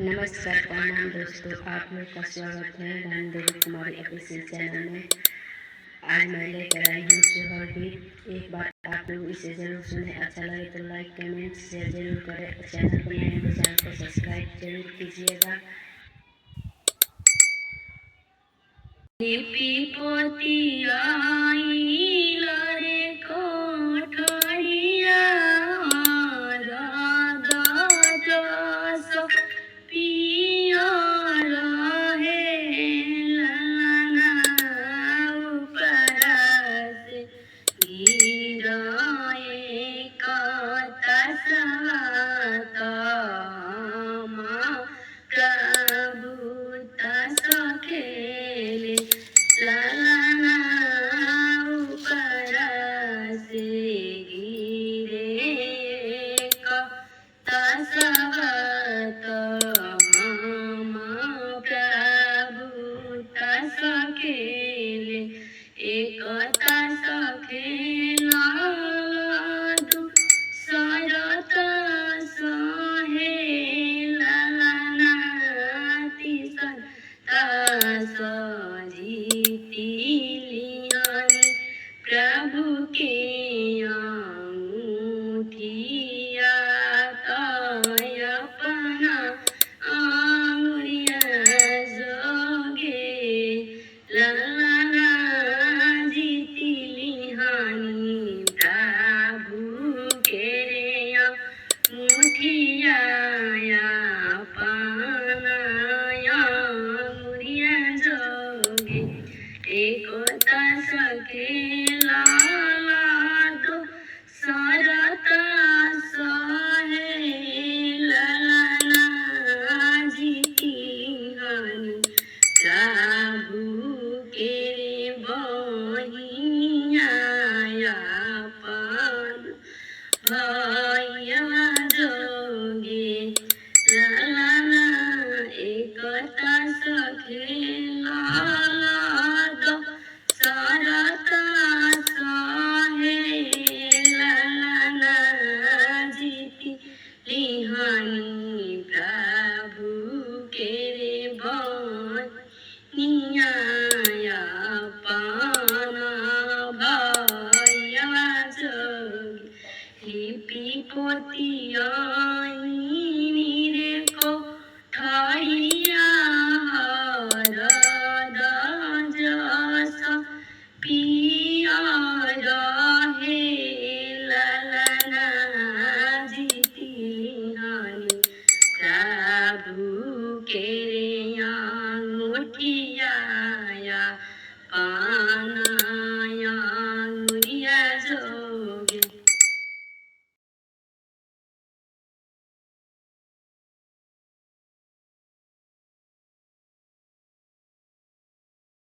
नमस्कार प्रणाम दोस्तों, आप लोग का स्वागत है रामदेवी कुमारी ऑफिशियल चैनल में। आज मैं लेकर आई हूँ सोहर गीत। एक बार आप लोग इसे जरूर सुने, अच्छा लगे तो लाइक कमेंट शेयर जरूर करें। चैनल पर नए हैं तो चैनल को सब्सक्राइब जरूर कीजिएगा। लिपि पोती आई लरे कोठरिया राधा जस पिया रहे ललना ऊपर से गिराए कतसवत माँ प्रभु तस खेले ललना ऊपर से गिरे कतसवत माँ प्रभु तस खेले एक तस खेला शरत सहे ललना तिसन तस जीती लियानी प्रभु के अंगूठिया तय अपना आंगुरिया जोगे ललना जीती लिहानी प्रभु के मुठिया पानाया मुड़िया जोगे एक तस खेला दो शरत सहे ललना जीती हानि प्रभु के बहिया पान भैया जोगे ललना एक तस खेला दो शरत सहे ललना जीती लिहानी प्रभु के बहिया पाना भैया जोगे लिपि पोती आई रे कोठरिया राधा जस पिया रहे ललना जीती हानि प्रभु के अंगूठिया पाना